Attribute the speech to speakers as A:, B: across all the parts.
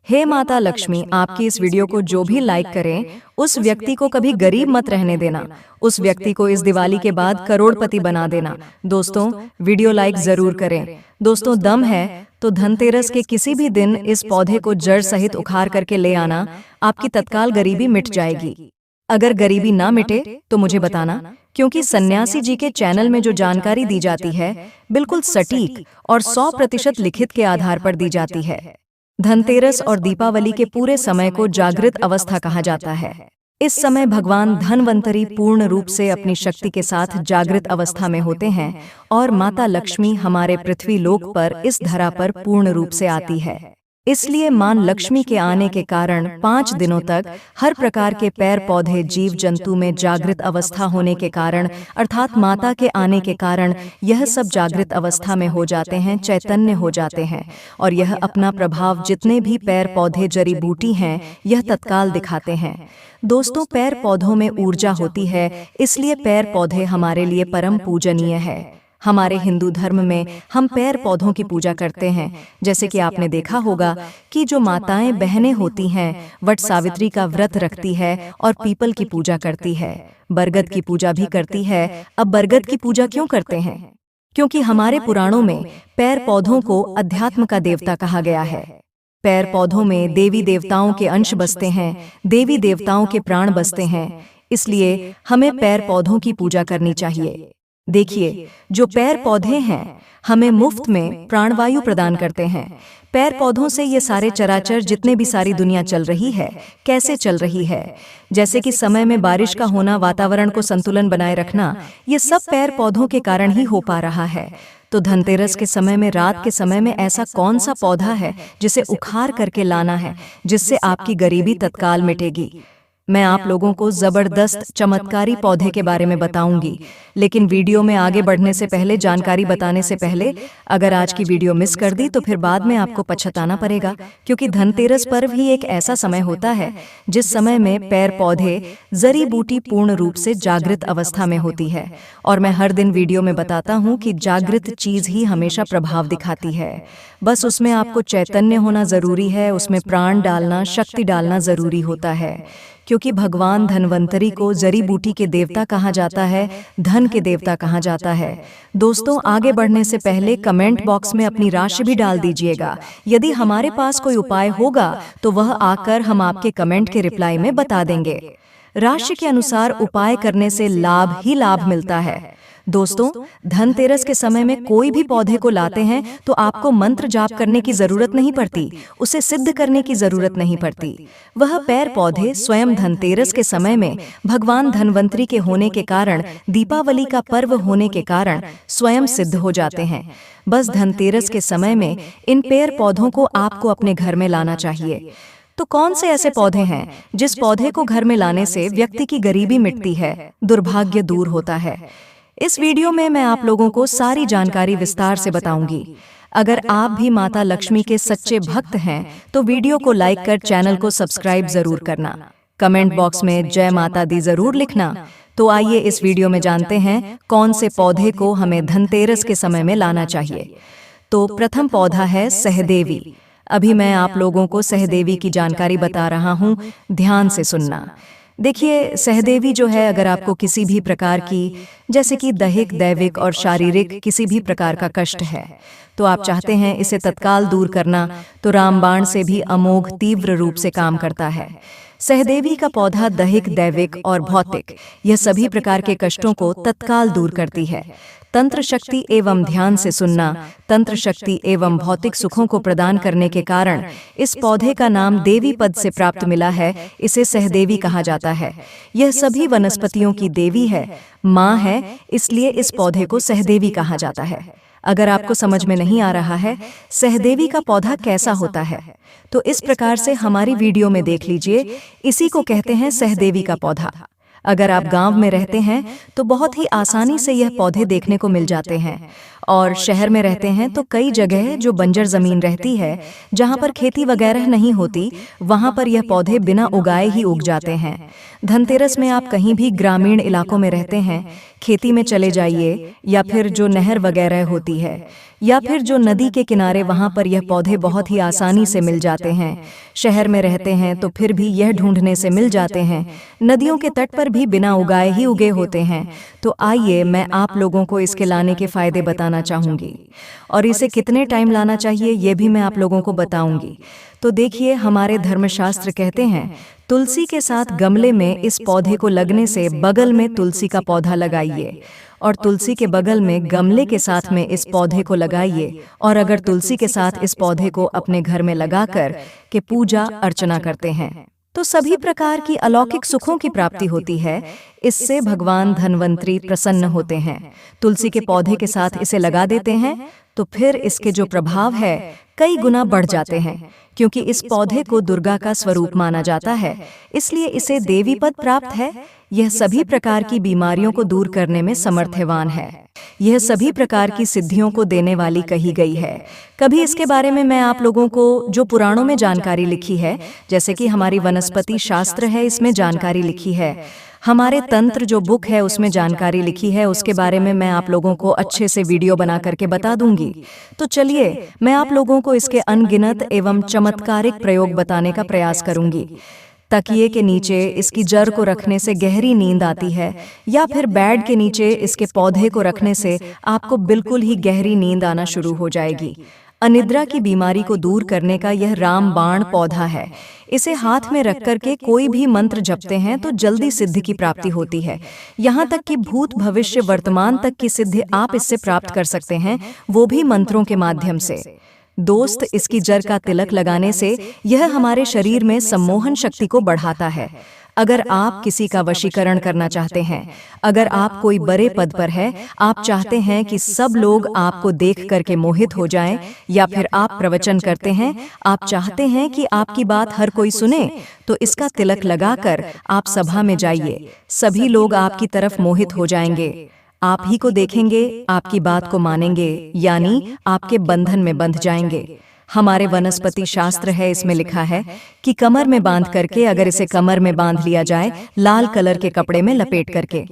A: हे माता लक्ष्मी, आपकी इस वीडियो को जो भी लाइक करें, उस व्यक्ति को कभी गरीब मत रहने देना। उस व्यक्ति को इस दिवाली के बाद करोड़पति बना देना। दोस्तों, वीडियो लाइक जरूर करें। दोस्तों, दम है तो धनतेरस के किसी भी दिन इस पौधे को जड़ सहित उखाड़ करके ले आना, आपकी तत्काल गरीबी मिट जाएगी। अगर गरीबी ना मिटे तो मुझे बताना, क्योंकि सन्यासी जी के चैनल में जो जानकारी दी जाती है बिल्कुल सटीक और 100% लिखित के आधार पर दी जाती है। धनतेरस और दीपावली के पूरे समय को जागृत अवस्था कहा जाता है। इस समय भगवान धनवंतरी पूर्ण रूप से अपनी शक्ति के साथ जागृत अवस्था में होते हैं और माता लक्ष्मी हमारे पृथ्वी लोक पर इस धरा पर पूर्ण रूप से आती है। इसलिए मां लक्ष्मी के आने के कारण 5 दिनों तक हर प्रकार के पेड़ पौधे जीव जंतु में जागृत अवस्था होने के कारण, अर्थात माता के आने के कारण यह सब जागृत अवस्था में हो जाते हैं, चैतन्य हो जाते हैं और यह अपना प्रभाव जितने भी पेड़ पौधे जड़ी बूटी हैं यह तत्काल दिखाते हैं। दोस्तों, पेड़ पौधों में ऊर्जा होती है, इसलिए पेड़ पौधे हमारे लिए परम पूजनीय है। हमारे हिंदू धर्म में हम पेड़ पौधों की पूजा करते हैं। जैसे कि आपने देखा होगा कि जो माताएं बहनें होती हैं, वट सावित्री का व्रत रखती है और पीपल की पूजा करती है, बरगद की पूजा भी करती है। अब बरगद की पूजा क्यों करते हैं? क्योंकि हमारे पुराणों में पेड़ पौधों को अध्यात्म का देवता कहा गया है। पेड़ पौधों में देवी देवताओं के अंश बसते हैं, देवी देवताओं के प्राण बसते हैं, इसलिए हमें पेड़ पौधों की पूजा करनी चाहिए। देखिए, जो पेड़ पौधे हैं हमें मुफ्त में प्राणवायु प्रदान करते हैं। पेड़ पौधों से ये सारे चराचर जितने भी सारी दुनिया चल रही है, कैसे चल रही है, जैसे कि समय में बारिश का होना, वातावरण को संतुलन बनाए रखना, ये सब पेड़ पौधों के कारण ही हो पा रहा है। तो धनतेरस के समय में, रात के समय में ऐसा कौन सा पौधा है जिसे उखाड़ करके लाना है, जिससे आपकी गरीबी तत्काल मिटेगी? मैं आप लोगों को जबरदस्त चमत्कारी पौधे के बारे में बताऊंगी, लेकिन वीडियो में आगे बढ़ने से पहले, जानकारी बताने से पहले, अगर आज की वीडियो मिस कर दी तो फिर बाद में आपको पछताना पड़ेगा, क्योंकि धनतेरस पर्व ही एक ऐसा समय होता है जिस समय में पेड़ पौधे, जड़ी बूटी पूर्ण रूप से जागृत अवस्था में होती है। और मैं हर दिन वीडियो में बताता हूँ कि जागृत चीज ही हमेशा प्रभाव दिखाती है। बस उसमें आपको चैतन्य होना जरूरी है, उसमें प्राण डालना, शक्ति डालना जरूरी होता है, क्योंकि भगवान धनवंतरी को जड़ी बूटी के देवता कहा जाता है, धन के देवता कहा जाता है। दोस्तों, आगे बढ़ने से पहले कमेंट बॉक्स में अपनी राशि भी डाल दीजिएगा। यदि हमारे पास कोई उपाय होगा तो वह आकर हम आपके कमेंट के रिप्लाई में बता देंगे। राशि के अनुसार उपाय करने से लाभ ही लाभ मिलता है। दोस्तों, धनतेरस के समय में कोई भी पौधे को लाते हैं तो आपको मंत्र जाप करने की जरूरत नहीं पड़ती, उसे सिद्ध करने की जरूरत नहीं पड़ती। वह पेड़ पौधे स्वयं धनतेरस के समय में भगवान धनवंतरी के होने के कारण, दीपावली का पर्व होने के कारण स्वयं सिद्ध हो जाते हैं। बस धनतेरस के समय में इन पेड़ पौधों को आपको अपने घर में लाना चाहिए। तो कौन से ऐसे पौधे हैं जिस पौधे को घर में लाने से व्यक्ति की गरीबी मिटती है, दुर्भाग्य दूर होता है? इस वीडियो में मैं आप लोगों को सारी जानकारी विस्तार से बताऊंगी। अगर आप भी माता लक्ष्मी के सच्चे भक्त हैं तो वीडियो को लाइक कर चैनल को सब्सक्राइब जरूर करना। कमेंट बॉक्स में जय माता दी जरूर लिखना। तो आइए इस वीडियो में जानते हैं कौन से पौधे को हमें धनतेरस के समय में लाना चाहिए। तो प्रथम पौधा है सहदेवी। अभी मैं आप लोगों को सहदेवी की जानकारी बता रहा हूँ, ध्यान से सुनना। देखिए, सहदेवी जो है, अगर आपको किसी भी प्रकार की, जैसे कि दैहिक, दैविक और शारीरिक किसी भी प्रकार का कष्ट है तो आप चाहते हैं इसे तत्काल दूर करना, तो रामबाण से भी अमोघ तीव्र रूप से काम करता है। सहदेवी का पौधा दैहिक, दैविक और भौतिक यह सभी प्रकार के कष्टों को तत्काल दूर करती है। तंत्र शक्ति एवं ध्यान से सुनना, तंत्र शक्ति एवं भौतिक सुखों को प्रदान करने के कारण इस पौधे का नाम देवी पद से प्राप्त मिला है। इसे सहदेवी कहा जाता है। यह सभी वनस्पतियों की देवी है, माँ है, इसलिए इस पौधे को सहदेवी कहा जाता है। अगर आपको समझ में नहीं आ रहा है सहदेवी का पौधा कैसा होता है, तो इस प्रकार से हमारी वीडियो में देख लीजिए। इसी को कहते हैं सहदेवी का पौधा। अगर आप गांव में रहते हैं तो बहुत ही आसानी से यह पौधे देखने को मिल जाते हैं, और शहर में रहते हैं तो कई जगह जो बंजर जमीन रहती है, जहां पर खेती वगैरह नहीं होती, वहां पर यह पौधे बिना उगाए ही उग जाते हैं। धनतेरस में आप कहीं भी ग्रामीण इलाकों में रहते हैं, खेती में चले जाइए या फिर जो नहर वगैरह होती है या फिर जो नदी के किनारे, वहाँ पर यह पौधे बहुत ही आसानी से मिल जाते हैं। शहर में रहते हैं तो फिर भी यह ढूंढने से मिल जाते हैं। नदियों के तट पर भी बिना उगाए ही उगे होते हैं। तो आइए मैं आप लोगों को इसके लाने के फायदे बताना चाहूँगी, और इसे कितने टाइम लाना चाहिए ये भी मैं आप लोगों को बताऊंगी। तो देखिए, हमारे धर्मशास्त्र कहते हैं तुलसी के साथ गमले में इस पौधे को लगने से बगल में तुलसी का पौधा लगाइए, और तुलसी के बगल में गमले के साथ में इस पौधे को लगाइए। और अगर तुलसी के साथ इस पौधे को अपने घर में लगाकर के पूजा अर्चना करते हैं तो सभी प्रकार की अलौकिक सुखों की प्राप्ति होती है। इससे भगवान धन्वंतरी प्रसन्न होते हैं। तुलसी के पौधे के साथ इसे लगा देते हैं तो फिर इसके जो प्रभाव है कई गुना बढ़ जाते हैं, क्योंकि इस पौधे को दुर्गा का स्वरूप माना जाता है, इसलिए इसे देवी पद प्राप्त है। यह सभी प्रकार की बीमारियों को दूर करने में समर्थवान है। यह सभी प्रकार की सिद्धियों को देने वाली कही गई है। कभी इसके बारे में मैं आप लोगों को जो पुराणों में जानकारी लिखी है, जैसे कि हमारी वनस्पति शास्त्र है, इसमें जानकारी लिखी है। हमारे तंत्र जो बुक है उसमें जानकारी लिखी है, उसके बारे में मैं आप लोगों को अच्छे से वीडियो बना करके बता दूंगी। तो चलिए मैं आप लोगों को इसके अनगिनत एवं चमत्कारिक प्रयोग बताने का प्रयास करूंगी। तकिए के नीचे इसकी जड़ को रखने से गहरी नींद आती है, या फिर बेड के नीचे इसके पौधे को रखने से आपको बिल्कुल ही गहरी नींद आना शुरू हो जाएगी। अनिद्रा की बीमारी को दूर करने का यह रामबाण पौधा है। इसे हाथ में रख करके कोई भी मंत्र जपते हैं तो जल्दी सिद्धि की प्राप्ति होती है। यहाँ तक कि भूत भविष्य वर्तमान तक की सिद्धि आप इससे प्राप्त कर सकते हैं, वो भी मंत्रों के माध्यम से। दोस्त, इसकी जड़ का तिलक लगाने से यह हमारे शरीर में सम्मोहन शक्ति को बढ़ाता है। अगर आप किसी का वशीकरण करना चाहते हैं, अगर आप कोई बड़े पद पर है, आप चाहते हैं कि सब लोग आपको देख करके मोहित हो जाएं, या फिर आप प्रवचन करते हैं, आप चाहते हैं कि आपकी बात हर कोई सुने, तो इसका तिलक लगाकर आप सभा में जाइए। सभी लोग आपकी तरफ मोहित हो जाएंगे, आप ही को देखेंगे, आपकी बात को मानेंगे, यानी आपके बंधन में बंध जाएंगे। हमारे वनस्पति शास्त्र है, इसमें लिखा है कि कमर में बांध करके, अगर इसे कमर में बांध लिया जाए लाल कलर के कपड़े में लपेट करके,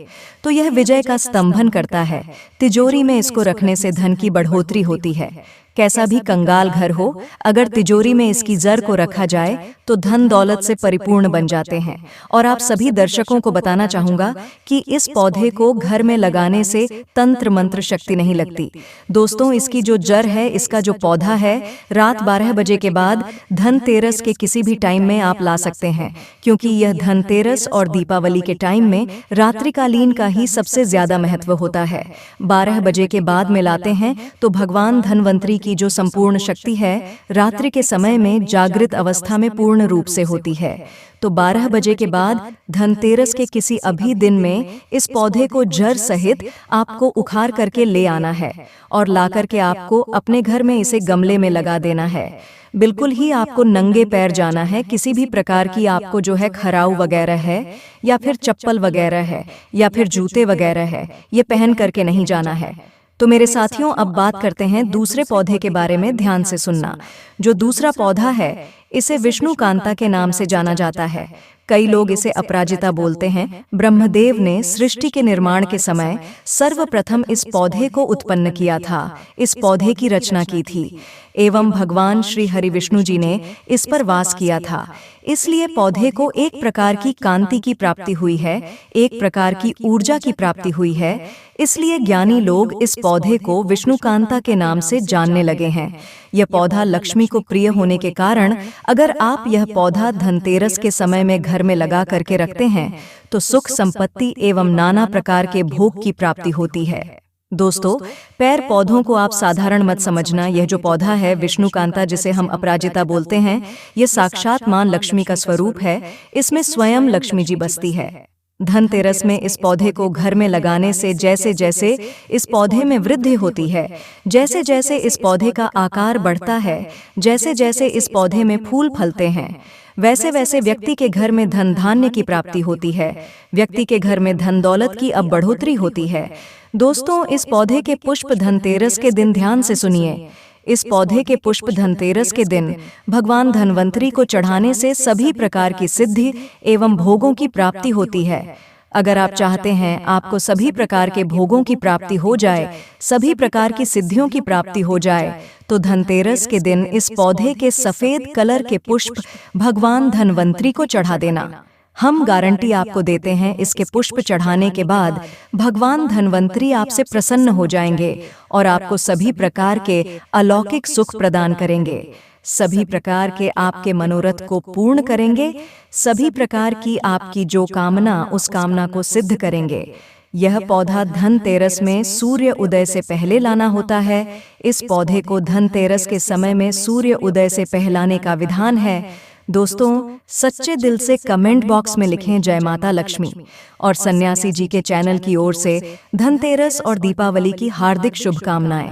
A: तो यह विजय का स्तंभन करता है। तिजोरी में इसको रखने से धन की बढ़ोतरी होती है। कैसा भी कंगाल घर हो, अगर तिजोरी में इसकी जड़ को रखा जाए तो धन दौलत से परिपूर्ण बन जाते हैं। और आप सभी दर्शकों को बताना चाहूंगा कि इस पौधे को घर में लगाने से तंत्र मंत्र शक्ति नहीं लगती। दोस्तों, इसकी जो जड़ है, इसका जो पौधा है, रात 12 बजे के बाद धनतेरस के किसी भी टाइम में आप ला सकते हैं, क्योंकि यह धनतेरस और दीपावली के टाइम में रात्रिकालीन का ही सबसे ज्यादा महत्व होता है। 12 बजे के बाद में लाते हैं तो भगवान धन्वंतरी की जो संपूर्ण शक्ति है रात्रि के समय में जागृत अवस्था में पूर्ण रूप से होती है। तो 12 बजे के बाद धनतेरस के किसी अभी दिन में इस पौधे को जड़ सहित आपको उखाड़ करके ले आना है, और ला करके आपको अपने घर में इसे गमले में लगा देना है। बिल्कुल ही आपको नंगे पैर जाना है। किसी भी प्रकार की आपको जो है खराऊ वगैरह है, या फिर चप्पल वगैरह है, या फिर जूते वगैरह है, ये पहन करके नहीं जाना है। तो मेरे साथियों, अब बात करते हैं दूसरे पौधे के बारे में। ध्यान से सुनना। जो दूसरा पौधा है, इसे विष्णु कांता के नाम से जाना जाता है। कई लोग इसे अपराजिता बोलते हैं। ब्रह्मदेव ने सृष्टि के निर्माण के समय सर्वप्रथम इस पौधे को उत्पन्न किया था, इस पौधे की रचना की थी, एवं भगवान श्री हरि विष्णु जी ने इस पर वास किया था। इसलिए पौधे को एक प्रकार की कांति की प्राप्ति हुई है, एक प्रकार की ऊर्जा की प्राप्ति हुई है। इसलिए ज्ञानी लोग इस पौधे को विष्णु कांता के नाम से जानने लगे हैं। यह पौधा लक्ष्मी को प्रिय होने के कारण अगर आप यह पौधा धनतेरस के समय में घर में लगा करके रखते हैं तो सुख संपत्ति एवं नाना प्रकार के भोग की प्राप्ति होती है। दोस्तों, पैर पौधों को आप साधारण मत समझना। यह जो पौधा है विष्णु कांता, जिसे हम अपराजिता बोलते हैं, ये साक्षात मां लक्ष्मी का स्वरूप है। इसमें स्वयं लक्ष्मी जी बसती है। धनतेरस में इस पौधे को घर में लगाने से जैसे जैसे इस पौधे में वृद्धि होती है, जैसे जैसे इस पौधे का आकार बढ़ता है, जैसे जैसे इस पौधे में फूल फलते हैं, वैसे वैसे व्यक्ति के घर में धन धान्य की प्राप्ति होती है। व्यक्ति के घर में धन दौलत की अब बढ़ोतरी होती है। दोस्तों, इस पौधे के पुष्प धनतेरस के दिन ध्यान से सुनिए। इस पौधे के पुष्प धनतेरस के दिन भगवान धन्वंतरी को चढ़ाने से सभी प्रकार की सिद्धि एवं भोगों की प्राप्ति होती है। अगर आप चाहते हैं आपको सभी प्रकार के भोगों की प्राप्ति हो जाए, सभी प्रकार की सिद्धियों की प्राप्ति हो जाए, तो धनतेरस के दिन इस पौधे के सफेद कलर के पुष्प भगवान धनवंतरी को चढ़ा देना। हम गारंटी आपको देते हैं, इसके पुष्प चढ़ाने के बाद भगवान धनवंतरी आपसे प्रसन्न हो जाएंगे और आपको सभी प्रकार के अलौकिक सुख प्रदान करेंगे, सभी प्रकार के आपके मनोरथ को पूर्ण करेंगे, सभी प्रकार की आपकी जो कामना उस कामना को सिद्ध करेंगे। यह पौधा धनतेरस में सूर्य उदय से पहले लाना होता है। इस पौधे को धनतेरस के समय में सूर्य उदय से पहलाने का विधान है। दोस्तों, सच्चे दिल से कमेंट बॉक्स में लिखें जय माता लक्ष्मी, और सन्यासी जी के चैनल की ओर से धनतेरस और दीपावली की हार्दिक शुभकामनाएं।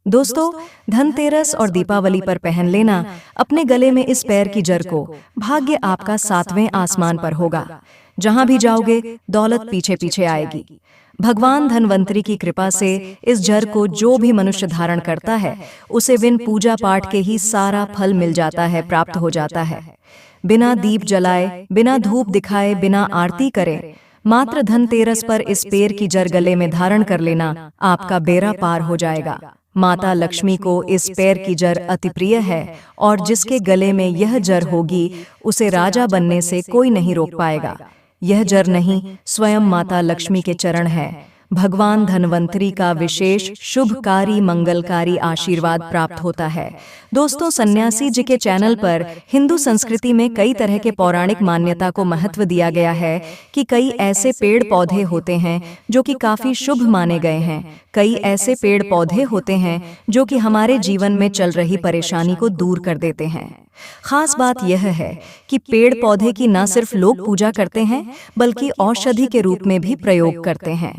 A: दोस्तों, धनतेरस और दीपावली पर पहन लेना अपने गले में इस पैर की जड़ को, भाग्य आपका 7वें आसमान पर होगा। जहां भी जाओगे दौलत पीछे पीछे आएगी। भगवान धनवंतरी की कृपा से इस जड़ को जो भी मनुष्य धारण करता है उसे बिन पूजा पाठ के ही सारा फल मिल जाता है, प्राप्त हो जाता है। बिना दीप जलाए, बिना धूप दिखाए, बिना आरती करे, मात्र धनतेरस पर इस पेड़ की जड़ गले में धारण कर लेना, आपका बेड़ा पार हो जाएगा। माता लक्ष्मी को इस पैर की जड़ अति प्रिय है और जिसके गले में यह जड़ होगी उसे राजा बनने से कोई नहीं रोक पाएगा। यह जड़ नहीं, स्वयं माता लक्ष्मी के चरण है। भगवान धनवंतरी का विशेष शुभकारी मंगलकारी आशीर्वाद प्राप्त होता है। दोस्तों, सन्यासी जी के चैनल पर हिंदू संस्कृति में कई तरह के पौराणिक मान्यता को महत्व दिया गया है कि कई ऐसे पेड़ पौधे होते हैं जो कि काफी शुभ माने गए हैं। कई ऐसे पेड़ पौधे होते हैं जो कि हमारे जीवन में चल रही परेशानी को दूर कर देते हैं। खास बात यह है कि पेड़ पौधे की न सिर्फ लोग पूजा करते हैं बल्कि औषधि के रूप में भी प्रयोग करते हैं।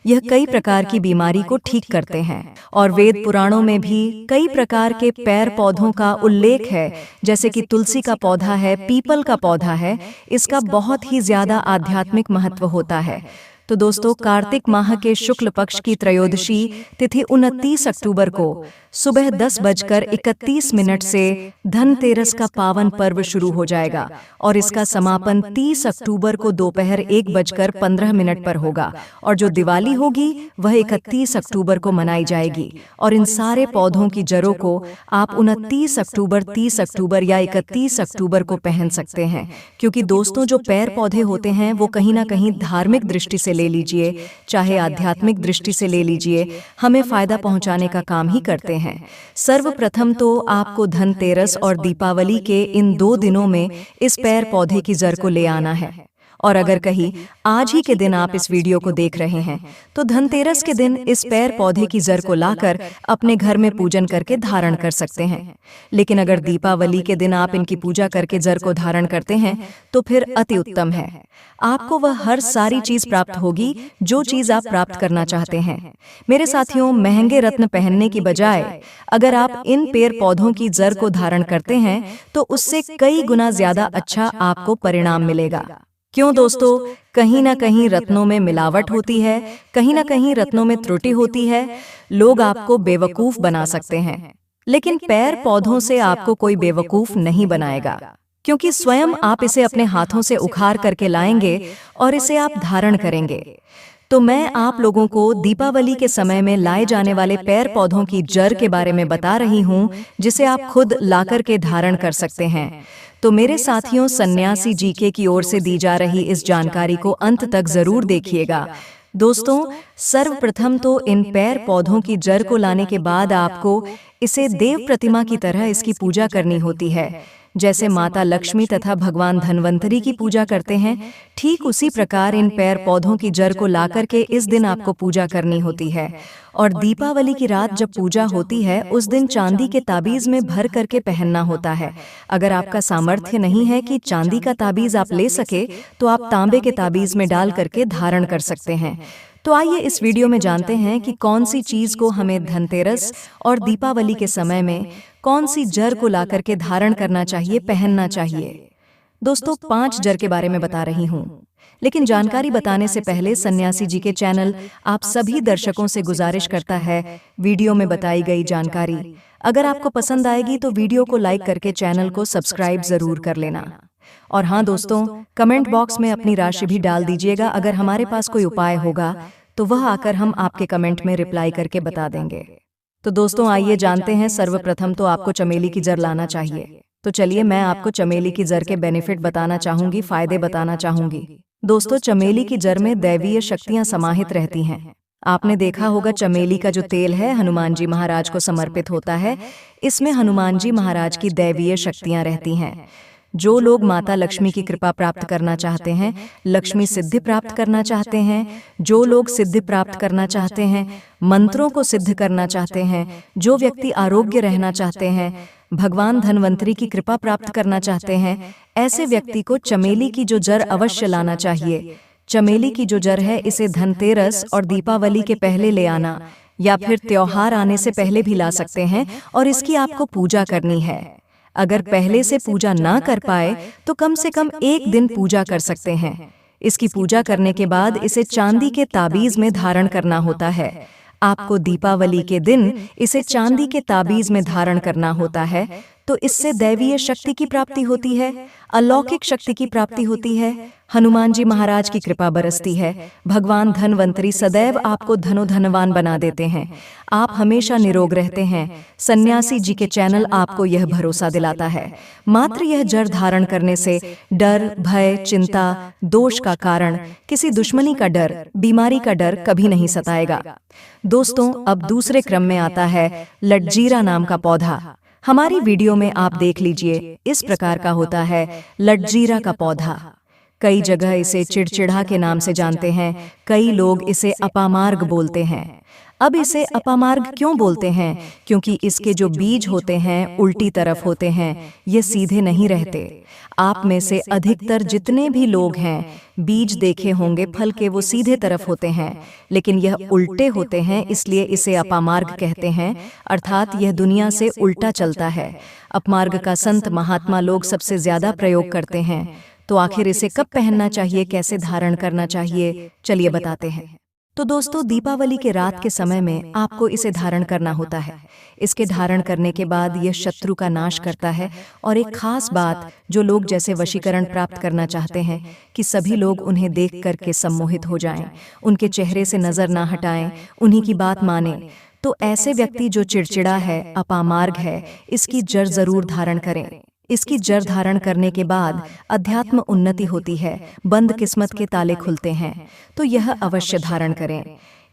A: यह कई प्रकार की बीमारी को ठीक करते हैं और वेद पुराणों में भी कई प्रकार के पेड़ पौधों का उल्लेख है, जैसे कि तुलसी का पौधा है, पीपल का पौधा है। इसका बहुत ही ज्यादा आध्यात्मिक महत्व होता है। तो दोस्तों, कार्तिक माह के शुक्ल पक्ष की त्रयोदशी तिथि 29 अक्टूबर को सुबह 10:31 से धनतेरस का पावन पर्व शुरू हो जाएगा और इसका समापन 30 अक्टूबर को दोपहर 1:15 पर होगा। और जो दिवाली होगी वह 31 अक्टूबर को मनाई जाएगी। और इन सारे पौधों की जड़ों को आप 29 अक्टूबर, 30 अक्टूबर या 31 अक्टूबर को पहन सकते हैं, क्योंकि दोस्तों जो पेड़ पौधे होते हैं वो कहीं ना कहीं धार्मिक दृष्टि से ले लीजिए, चाहे आध्यात्मिक दृष्टि से ले लीजिए, हमें फायदा पहुंचाने का काम ही करते हैं। सर्वप्रथम तो आपको धनतेरस और दीपावली के इन 2 दिनों में इस पेड़ पौधे की जड़ को ले आना है। और अगर कहीं आज ही के दिन आप इस वीडियो को देख रहे हैं तो धनतेरस के दिन इस पेड़ पौधे की जड़ को लाकर अपने घर में पूजन करके धारण कर सकते हैं। लेकिन अगर दीपावली के दिन आप इनकी पूजा करके जड़ को धारण करते हैं तो फिर अति उत्तम है। आपको वह हर सारी चीज प्राप्त होगी जो चीज आप प्राप्त करना चाहते हैं। मेरे साथियों, महंगे रत्न पहनने की बजाय अगर आप इन पेड़ पौधों की जड़ को धारण करते हैं तो उससे कई गुना ज्यादा अच्छा आपको परिणाम मिलेगा। क्यों दोस्तों? कहीं ना कहीं रत्नों में मिलावट होती है, कहीं ना कहीं रत्नों में त्रुटि होती है। लोग आपको बेवकूफ बना सकते हैं, लेकिन पेड़ पौधों से आपको कोई बेवकूफ नहीं बनाएगा, क्योंकि स्वयं आप इसे अपने हाथों से उखाड़ करके लाएंगे और इसे आप धारण करेंगे। तो मैं आप लोगों को दीपावली के समय में लाए जाने वाले पेड़ पौधों की जड़ के बारे में बता रही हूँ, जिसे आप खुद लाकर के धारण कर सकते हैं। तो मेरे साथियों, सन्यासी जीके की ओर से दी जा रही इस जानकारी को अंत तक जरूर देखिएगा। दोस्तों, सर्वप्रथम तो इन पेड़ पौधों की जड़ को लाने के बाद आपको इसे देव प्रतिमा की तरह इसकी पूजा करनी होती है। जैसे माता लक्ष्मी तथा भगवान धनवंतरी की पूजा करते हैं, ठीक उसी प्रकार इन पेड़ पौधों की जड़ को लाकर के इस दिन आपको पूजा करनी होती है। और दीपावली की रात जब पूजा होती है उस दिन चांदी के ताबीज में भर करके पहनना होता है। अगर आपका सामर्थ्य नहीं है कि चांदी का ताबीज आप ले सके तो आप तांबे के ताबीज में डाल करके धारण कर सकते हैं। तो आइए इस वीडियो में जानते हैं कि कौन सी चीज को हमें धनतेरस और दीपावली के समय में कौन सी जड़ को लाकर के धारण करना चाहिए, पहनना चाहिए। दोस्तों, 5 जड़ के बारे में बता रही हूँ, लेकिन जानकारी बताने से पहले सन्यासी जी के चैनल आप सभी दर्शकों से गुजारिश करता है, वीडियो में बताई गई जानकारी अगर आपको पसंद आएगी तो वीडियो को लाइक करके चैनल को सब्सक्राइब जरूर कर लेना। और हाँ दोस्तों, कमेंट बॉक्स में अपनी राशि भी डाल दीजिएगा। अगर हमारे पास कोई उपाय होगा तो वह आकर हम आपके कमेंट में रिप्लाई करके बता देंगे। तो दोस्तों आइए जानते हैं। सर्वप्रथम तो आपको चमेली की जड़ लाना चाहिए। तो चलिए मैं आपको चमेली की जड़ के बेनिफिट बताना चाहूंगी, फायदे बताना चाहूंगी। दोस्तों, चमेली की जड़ में दैवीय शक्तियां समाहित रहती हैं। आपने देखा होगा चमेली का जो तेल है हनुमान जी महाराज को समर्पित होता है। इसमें हनुमान जी महाराज की दैवीय शक्तियां रहती हैं। जो लोग माता लक्ष्मी की कृपा प्राप्त करना चाहते हैं, लक्ष्मी सिद्धि प्राप्त करना चाहते हैं, जो लोग सिद्धि प्राप्त करना चाहते हैं, मंत्रों को सिद्ध करना चाहते हैं, जो व्यक्ति आरोग्य रहना चाहते हैं, भगवान धन्वंतरी की कृपा प्राप्त करना चाहते हैं, ऐसे व्यक्ति को चमेली की जो जड़ अवश्य लाना चाहिए। चमेली की जो जड़ है इसे धनतेरस और दीपावली के पहले ले आना या फिर त्योहार आने से पहले भी ला सकते हैं और इसकी आपको पूजा करनी है। अगर पहले से पूजा ना कर पाए तो कम से कम एक दिन पूजा कर सकते हैं। इसकी पूजा करने के बाद इसे चांदी के ताबीज में धारण करना होता है। आपको दीपावली के दिन इसे चांदी के ताबीज में धारण करना होता है। तो इससे दैवीय शक्ति की प्राप्ति होती है, अलौकिक शक्ति की प्राप्ति होती है, हनुमान जी महाराज की कृपा बरसती है, भगवान धन्वंतरी सदैव आपको धनवान बना देते हैं, आप हमेशा निरोग रहते हैं। सन्यासी जी के चैनल आपको यह भरोसा दिलाता है। मात्र यह जड़ धारण करने से डर, भय, चिंता, दोष का कारण, किसी दुश्मनी का डर, बीमारी का डर कभी नहीं सताएगा। दोस्तों, अब दूसरे क्रम में आता है लटजीरा नाम का पौधा। हमारी वीडियो में आप देख लीजिए, इस प्रकार का होता है लटजीरा का पौधा। कई जगह इसे चिड़चिड़ा के नाम से जानते हैं, कई लोग इसे अपामार्ग बोलते हैं। अब इसे अपामार्ग क्यों बोलते हैं? क्योंकि इसके जो बीज होते हैं उल्टी तरफ होते हैं, ये सीधे नहीं रहते। आप में से अधिकतर जितने भी लोग हैं बीज देखे होंगे फल के, वो सीधे तरफ होते हैं, लेकिन यह उल्टे होते हैं, इसलिए इसे अपामार्ग कहते हैं। अर्थात यह दुनिया से उल्टा चलता है। अपमार्ग का संत महात्मा लोग सबसे ज्यादा प्रयोग करते हैं। तो आखिर इसे कब पहनना चाहिए, कैसे धारण करना चाहिए, चलिए बताते हैं। तो दोस्तों, दीपावली के रात के समय में आपको इसे धारण करना होता है। इसके धारण करने के बाद यह शत्रु का नाश करता है। और एक खास बात, जो लोग जैसे वशीकरण प्राप्त करना चाहते हैं कि सभी लोग उन्हें देख करके सम्मोहित हो जाएं, उनके चेहरे से नजर ना हटाएं, उन्हीं की बात मानें, तो ऐसे व्यक्ति जो चिड़चिड़ा है, अपामार्ग है, इसकी जड़ जरूर धारण करें। इसकी जड़ धारण करने के बाद अध्यात्म उन्नति होती है, बंद किस्मत के ताले खुलते हैं। तो यह अवश्य धारण करें।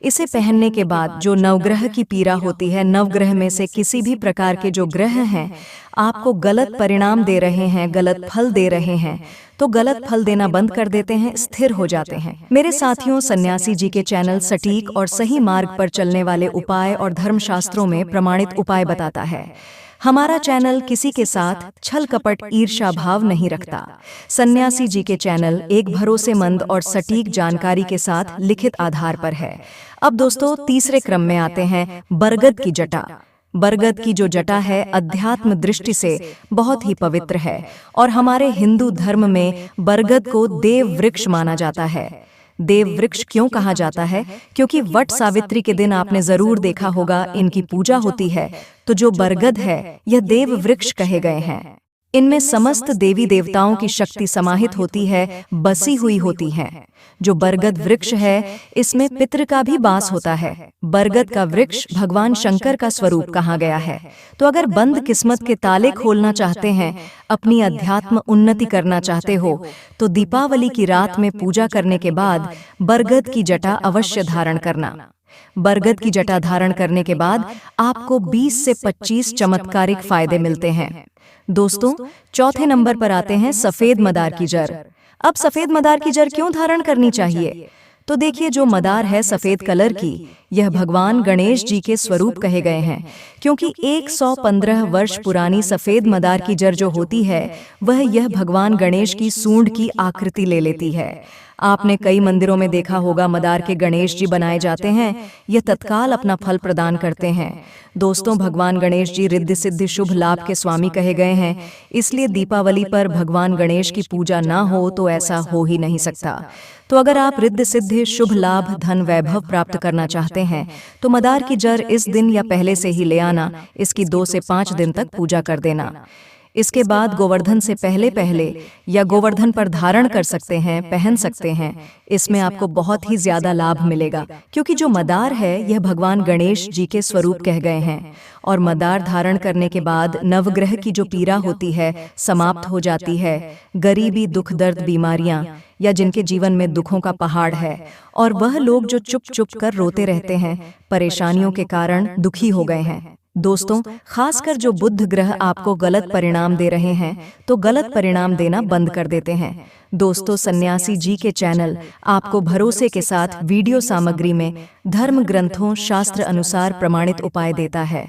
A: इसे पहनने के बाद जो नवग्रह की पीड़ा होती है, नवग्रह में से किसी भी प्रकार के जो ग्रह हैं आपको गलत परिणाम दे रहे हैं, गलत फल दे रहे हैं, तो गलत फल देना बंद कर देते हैं, स्थिर हो जाते हैं। मेरे साथियों, सन्यासी जी के चैनल सटीक और सही मार्ग पर चलने वाले उपाय और धर्मशास्त्रों में प्रमाणित उपाय बताता है। हमारा चैनल किसी के साथ छल कपट ईर्ष्या भाव नहीं रखता। सन्यासी जी के चैनल एक भरोसेमंद और सटीक जानकारी के साथ लिखित आधार पर है। अब दोस्तों, तीसरे क्रम में आते हैं बरगद की जटा। बरगद की जो जटा है अध्यात्म दृष्टि से बहुत ही पवित्र है और हमारे हिंदू धर्म में बरगद को देव वृक्ष माना जाता है। देव वृक्ष क्यों कहा जाता है? क्योंकि वट सावित्री के दिन आपने जरूर देखा होगा इनकी पूजा होती है। तो जो बरगद है यह देव वृक्ष कहे गए हैं। इनमें समस्त देवी देवताओं की शक्ति समाहित होती है, बसी हुई होती है। जो बरगद वृक्ष है इसमें पितृ का भी वास होता है। बरगद का वृक्ष भगवान शंकर का स्वरूप कहा गया है। तो अगर बंद किस्मत के ताले खोलना चाहते हैं, अपनी अध्यात्म उन्नति करना चाहते हो, तो दीपावली की रात में पूजा करने के बाद बरगद की जटा अवश्य धारण करना। बरगद की जटा धारण करने के बाद आपको 20 से 25 चमत्कारिक फायदे मिलते हैं। दोस्तों, चौथे नंबर पर आते हैं सफेद मदार की जड़। अब सफेद मदार की जड़ क्यों धारण करनी चाहिए? तो देखिए, जो मदार है सफेद कलर की, यह भगवान गणेश जी के स्वरूप कहे गए हैं। क्योंकि 115 वर्ष पुरानी सफेद मदार की जड़ जो होती है वह यह भगवान गणेश की सूंड की आकृति ले लेती है। आपने कई मंदिरों में देखा होगा मदार के गणेश जी बनाए जाते हैं, यह तत्काल अपना फल प्रदान करते हैं। दोस्तों, भगवान गणेश जी रिद्धि सिद्धि शुभ लाभ के स्वामी कहे गए हैं, इसलिए दीपावली पर भगवान गणेश की पूजा ना हो तो ऐसा हो ही नहीं सकता। तो अगर आप रिद्धि सिद्धि शुभ लाभ धन वैभव प्राप्त करना चाहते हैं तो मदार की जड़ इस दिन या पहले से ही ले आना, इसकी 2 से 5 दिन तक पूजा कर देना। इसके बाद गोवर्धन से पहले या गोवर्धन पर धारण कर सकते हैं, पहन सकते हैं। इसमें आपको बहुत ही ज्यादा लाभ मिलेगा, क्योंकि जो मदार है यह भगवान गणेश जी के स्वरूप कह गए हैं। और मदार धारण करने के बाद नवग्रह की जो पीड़ा होती है समाप्त हो जाती है। गरीबी, दुख, दर्द, बीमारियां या जिनके जीवन में दुखों का पहाड़ है, और वह लोग जो चुप चुप कर रोते रहते हैं, परेशानियों के कारण दुखी हो गए हैं। दोस्तों, खासकर जो बुध ग्रह आपको गलत परिणाम दे रहे हैं, तो गलत परिणाम देना बंद कर देते हैं। दोस्तों, सन्यासी जी के चैनल आपको भरोसे के साथ वीडियो सामग्री में धर्म ग्रंथों, शास्त्र अनुसार प्रमाणित उपाय देता है,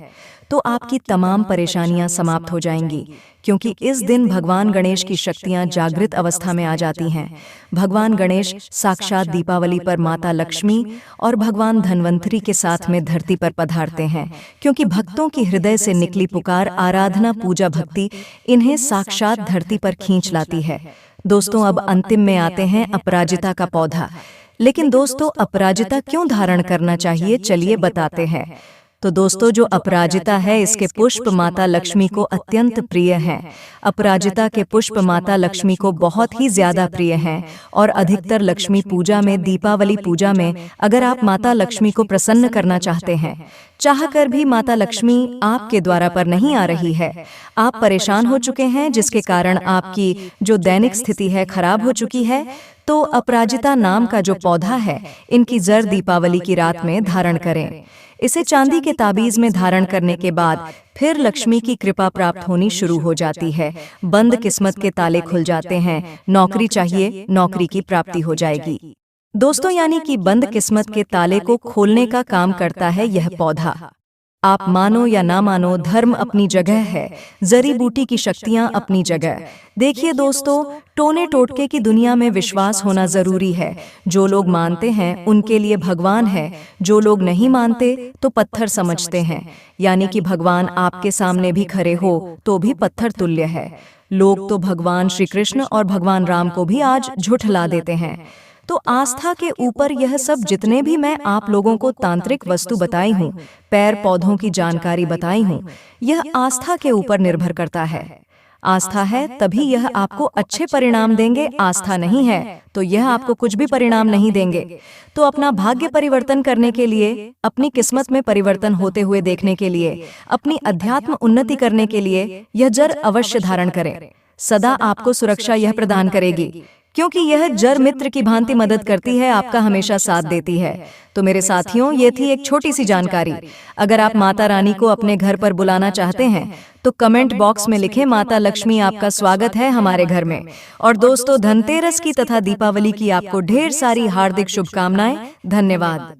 A: तो आपकी तमाम परेशानियां समाप्त हो जाएंगी, क्योंकि इस दिन भगवान गणेश की शक्तियां जागृत अवस्था में आ जाती हैं। भगवान गणेश साक्षात दीपावली पर माता लक्ष्मी और भगवान धन्वंतरी के साथ में धरती पर पधारते हैं, क्योंकि भक्तों की हृदय से निकली पुकार, आराधना, पूजा, भक्ति इन्हें साक्षात धरती पर खींच लाती है। दोस्तों, अब अंतिम में आते हैं अपराजिता का पौधा। लेकिन दोस्तों, अपराजिता क्यों धारण करना चाहिए, चलिए बताते हैं। तो दोस्तों, जो अपराजिता है इसके पुष्प माता लक्ष्मी को अत्यंत प्रिय हैं। अपराजिता के पुष्प माता लक्ष्मी को बहुत ही ज्यादा प्रिय हैं, और अधिकतर लक्ष्मी पूजा में, दीपावली पूजा में अगर आप माता लक्ष्मी को प्रसन्न करना चाहते हैं, चाहकर भी माता लक्ष्मी आपके द्वारा पर नहीं आ रही है, आप परेशान हो चुके हैं, जिसके कारण आपकी जो दैनिक स्थिति है खराब हो चुकी है, तो अपराजिता नाम का जो पौधा है, इनकी जड़ दीपावली की रात में धारण करें। इसे चांदी के ताबीज में धारण करने के बाद फिर लक्ष्मी की कृपा प्राप्त होनी शुरू हो जाती है। बंद किस्मत के ताले खुल जाते हैं। नौकरी चाहिए, नौकरी की प्राप्ति हो जाएगी। दोस्तों, यानी कि बंद किस्मत के ताले को खोलने का काम करता है यह पौधा। आप मानो या ना मानो, धर्म अपनी जगह है, जड़ी बूटी की शक्तियां अपनी जगह। देखिए दोस्तों, टोने टोटके की दुनिया में विश्वास होना जरूरी है। जो लोग मानते हैं उनके लिए भगवान है, जो लोग नहीं मानते तो पत्थर समझते हैं। यानी कि भगवान आपके सामने भी खड़े हो तो भी पत्थर तुल्य है। लोग तो भगवान श्री कृष्ण और भगवान राम को भी आज झुठला देते हैं। तो आस्था के ऊपर यह सब जितने भी मैं आप लोगों को तांत्रिक वस्तु बताई हूँ, पैर पौधों की जानकारी बताई हूँ, यह आस्था के ऊपर निर्भर करता है। आस्था है तभी यह आपको अच्छे परिणाम देंगे, आस्था नहीं है तो यह आपको कुछ भी परिणाम नहीं देंगे। तो अपना भाग्य परिवर्तन करने के लिए, अपनी किस्मत में परिवर्तन होते हुए देखने के लिए, अपनी अध्यात्म उन्नति करने के लिए यह जड़ अवश्य धारण करें। सदा आपको सुरक्षा यह प्रदान करेगी, क्योंकि यह जड़ मित्र की भांति मदद करती है, आपका हमेशा साथ देती है। तो मेरे साथियों, ये थी एक छोटी सी जानकारी। अगर आप माता रानी को अपने घर पर बुलाना चाहते हैं तो कमेंट बॉक्स में लिखें, माता लक्ष्मी आपका स्वागत है हमारे घर में। और दोस्तों, धनतेरस की तथा दीपावली की आपको ढेर सारी हार्दिक शुभकामनाएं। धन्यवाद।